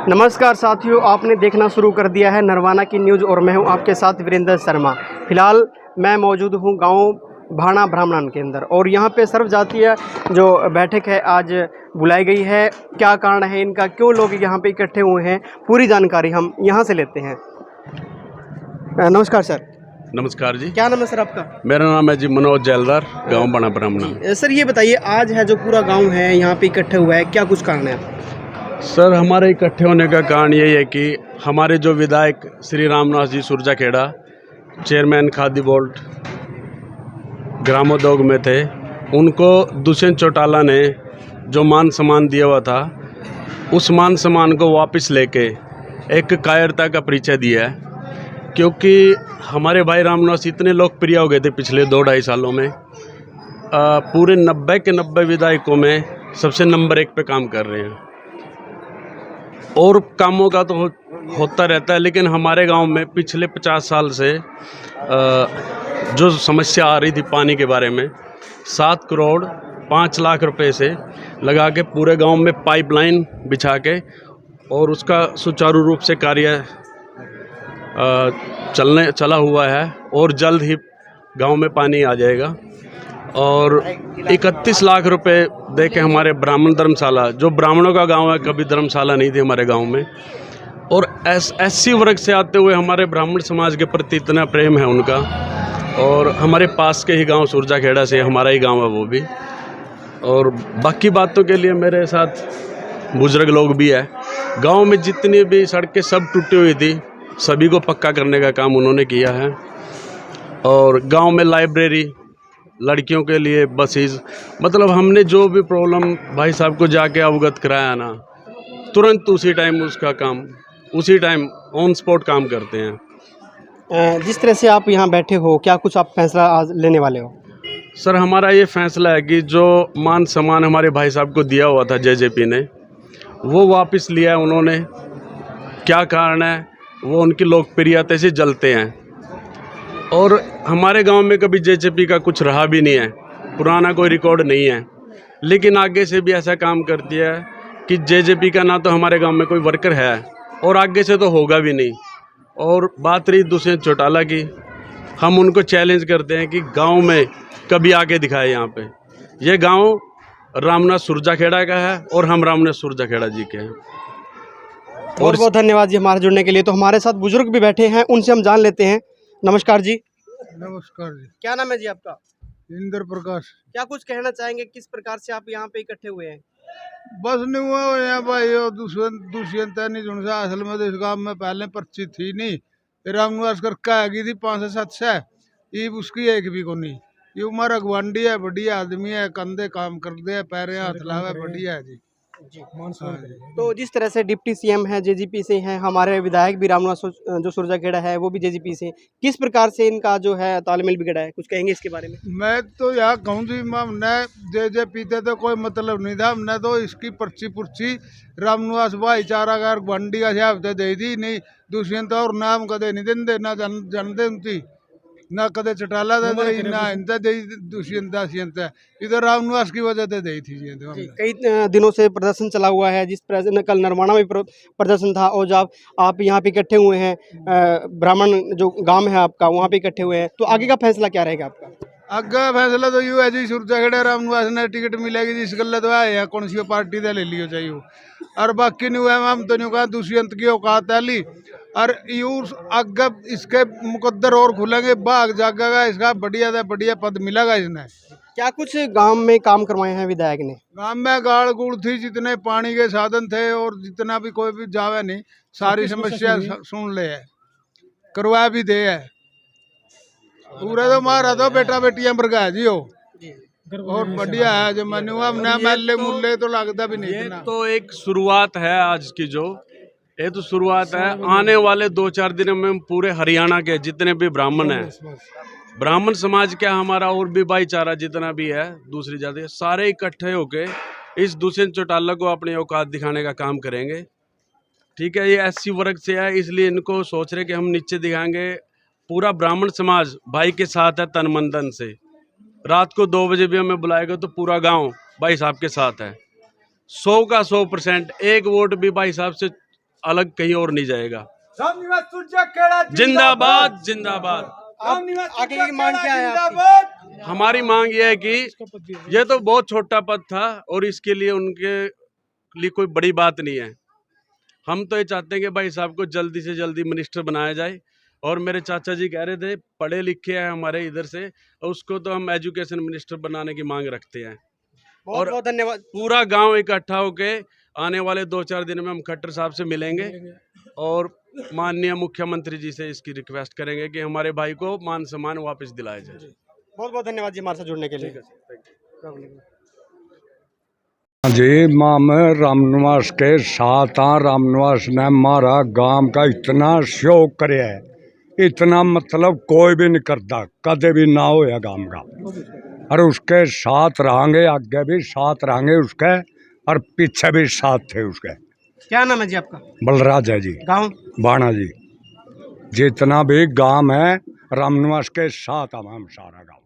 नमस्कार साथियों, आपने देखना शुरू कर दिया है नरवाना की न्यूज़ और मैं हूं आपके साथ वीरेंद्र शर्मा। फिलहाल मैं मौजूद हूं गांव भाना ब्राह्मण के अंदर और यहां पे सर्व जातीय जो बैठक है आज बुलाई गई है। क्या कारण है इनका, क्यों लोग यहां पे इकट्ठे हुए हैं, पूरी जानकारी हम यहां से लेते हैं। नमस्कार सर। नमस्कार जी। क्या नाम है सर आपका? मेरा नाम है जी मनोज जैलदार, गांव भाना ब्राह्मण। सर ये बताइए, आज है जो पूरा गाँव है यहाँ पे इकट्ठे हुआ है, क्या कुछ कारण है? सर हमारे इकट्ठे होने का कारण यही है कि हमारे जो विधायक श्री रामनाथ जी सुरजाखेड़ा, चेयरमैन खादी बोर्ड ग्रामोद्योग में थे, उनको दुष्यंत चौटाला ने जो मान सम्मान दिया हुआ था, उस मान सम्मान को वापस लेके एक कायरता का परिचय दिया है। क्योंकि हमारे भाई रामनाथ इतने लोकप्रिय हो गए थे पिछले 2-2.5 सालों में, पूरे 90 के 90 विधायकों में सबसे नंबर 1 पे काम कर रहे हैं। और कामों का तो होता रहता है, लेकिन हमारे गांव में पिछले 50 साल से जो समस्या आ रही थी पानी के बारे में, 7 करोड़ 5 लाख रुपए से लगा के पूरे गांव में पाइपलाइन बिछा के और उसका सुचारू रूप से कार्य चला हुआ है और जल्द ही गांव में पानी आ जाएगा। और 31 लाख रुपए दे के हमारे ब्राह्मण धर्मशाला, जो ब्राह्मणों का गांव है, कभी धर्मशाला नहीं थी हमारे गांव में, और एससी वर्ग से आते हुए हमारे ब्राह्मण समाज के प्रति इतना प्रेम है उनका। और हमारे पास के ही गांव सुरजाखेड़ा से हमारा ही गांव है वो भी। और बाकी बातों के लिए मेरे साथ बुजुर्ग लोग भी है। गांव में जितनी भी सड़कें सब टूटी हुई थी, सभी को पक्का करने का काम उन्होंने किया है। और गांव में लाइब्रेरी, लड़कियों के लिए बसेस, मतलब हमने जो भी प्रॉब्लम भाई साहब को जाके अवगत कराया ना, तुरंत उसी टाइम उसका काम, उसी टाइम ऑन स्पॉट काम करते हैं। जिस तरह से आप यहाँ बैठे हो, क्या कुछ आप फैसला आज लेने वाले हो? सर हमारा ये फैसला है कि जो मान सम्मान हमारे भाई साहब को दिया हुआ था जेजेपी ने, वो वापस लिया है उन्होंने। क्या कारण है? वो उनकी लोकप्रियता से जलते हैं। और हमारे गांव में कभी जेजेपी का कुछ रहा भी नहीं है, पुराना कोई रिकॉर्ड नहीं है, लेकिन आगे से भी ऐसा काम करती है कि जेजेपी का ना तो हमारे गांव में कोई वर्कर है और आगे से तो होगा भी नहीं। और बात रही दुष्यंत चौटाला की, हम उनको चैलेंज करते हैं कि गांव में कभी आके दिखाए। यहाँ पे ये गांव रामनाथ सुरजाखेड़ा का है और हम रामनाथ सुरजाखेड़ा जी के हैं। बहुत बहुत धन्यवाद जी हमारे जुड़ने के लिए। तो हमारे साथ बुजुर्ग भी बैठे हैं, उनसे हम जान लेते हैं। नमस्कार जी। नमस्कार जी। क्या नाम है जी आपका? इंद्र प्रकाश। क्या कुछ कहना चाहेंगे, किस प्रकार से आप यहाँ पे इकट्ठे हुए हैं? बस नहीं हुआ यहाँ भाई, दुष्यंत नहीं जुड़ सा असल में तो इस गांव में पहले पर्ची थी नहीं, रामनिवास करके आ गई थी 5-7 से, ये उसकी एक भी को नहीं। ये उमर अगवांडी है, बढ़िया आदमी है, कंधे काम कर दे, पैरे हाथ लावे, बढ़िया है जी। तो जिस तरह से डिप्टी सीएम है जेजीपी से हैं, हमारे विधायक भी रामनाथ जो सुरजाखेड़ा है वो भी जेजीपी से, किस प्रकार से इनका जो है तालमेल बिगड़ा है, कुछ कहेंगे इसके बारे में? मैं तो यहाँ कहूँ जी, हमने जे पीते तो कोई मतलब नहीं था, हमने तो इसकी पर्ची पुर्ची रामनिवास भाईचारा का बंडी का हिसाब से दे दी नहीं। दुष्यंत और नाम कदे नहीं देंगे, ना जानते उनकी, ना कदे चटाला दे ना इनता दे दुष्यंत, इधर रामनिवास की वजह से दी थी जी। कई दिनों से प्रदर्शन चला हुआ है, जिस प्रदर्शन कल नरवाना में प्रदर्शन था, और जब आप यहाँ पे इकट्ठे हुए हैं, ब्राह्मण जो गांव है आपका, वहाँ पे इकट्ठे हुए हैं, तो आगे का फैसला क्या रहेगा आपका? आगे फैसला तो यूँ है जी, सुरजाखेड़ा रामनिवास ने टिकट मिलेगी जिस गल तो है, कौन सी पार्टी दे ले लियो चाहिए। और बाकी नहीं हुआ, हम तो नहीं कहा दुष्यंत की औकात है ली, और यू आगे इसके मुकद्दर और खुलेंगे, भाग जागेगा इसका, बढ़िया से बढ़िया पद मिलेगा इसने। क्या कुछ गांव में काम करवाए हैं विधायक ने? गांव में गाड़ गुड़ थी, जितने पानी के साधन थे और जितना भी कोई भी जावे नहीं, सारी समस्या सुन ले है, करवा भी दे है। पूरे तो मारा तो बेटा बेटियां पर गया जी हो, और बढ़िया है जो मनुआ मुल्ले तो लगता भी नहीं। ये तो एक शुरुआत है आज की, जो ये तो शुरुआत है। आने वाले 2-4 दिनों में हम पूरे हरियाणा के जितने भी ब्राह्मण हैं, ब्राह्मण समाज क्या हमारा और भी भाईचारा जितना भी है दूसरी जाति, सारे इकट्ठे होके इस दुष्यंत चौटाला को अपनी औकात दिखाने का काम करेंगे। ठीक है, ये एससी वर्ग से है, इसलिए इनको सोच रहे कि हम नीचे दिखाएंगे। पूरा ब्राह्मण समाज भाई के साथ है तन मन धन से। रात को 2 बजे भी हमें बुलाएगा तो पूरा गांव भाई साहब के साथ है। 100 का 100%, एक वोट भी भाई साहब से अलग कहीं और नहीं जाएगा। जिंदाबाद जिंदाबाद। आगे की मांग क्या है आपकी? हमारी मांग यह है कि ये तो बहुत छोटा पद था और इसके लिए उनके लिए कोई बड़ी बात नहीं है। हम तो ये चाहते हैं कि भाई साहब को जल्दी से जल्दी मिनिस्टर बनाया जाए। और मेरे चाचा जी कह रहे थे पढ़े लिखे हैं हमारे इधर से, उसको तो हम एजुकेशन मिनिस्टर बनाने की मांग रखते हैं। बहुत बहुत धन्यवाद। पूरा गांव इकट्ठा होके आने वाले 2-4 दिन में हम खट्टर साहब से मिलेंगे और माननीय मुख्यमंत्री जी से इसकी रिक्वेस्ट करेंगे कि हमारे भाई को मान सम्मान वापस दिलाया जाए। बहुत बहुत धन्यवाद जी हमारे साथ जुड़ने के लिए। जी माँ मैं रामनिवास के साथ हाँ। रामनिवास ने हमारा गांव का इतना शौक कराया है, इतना मतलब कोई भी नहीं करता, कदे भी ना हो या गांव का। और उसके साथ रहेंगे, आगे भी साथ रहेंगे उसके, और पीछे भी साथ थे उसके। क्या नाम है जी आपका? बलराज है जी, गाँव बाणा जी। जितना भी गांव है रामनिवास के साथ हम सारा गाँव।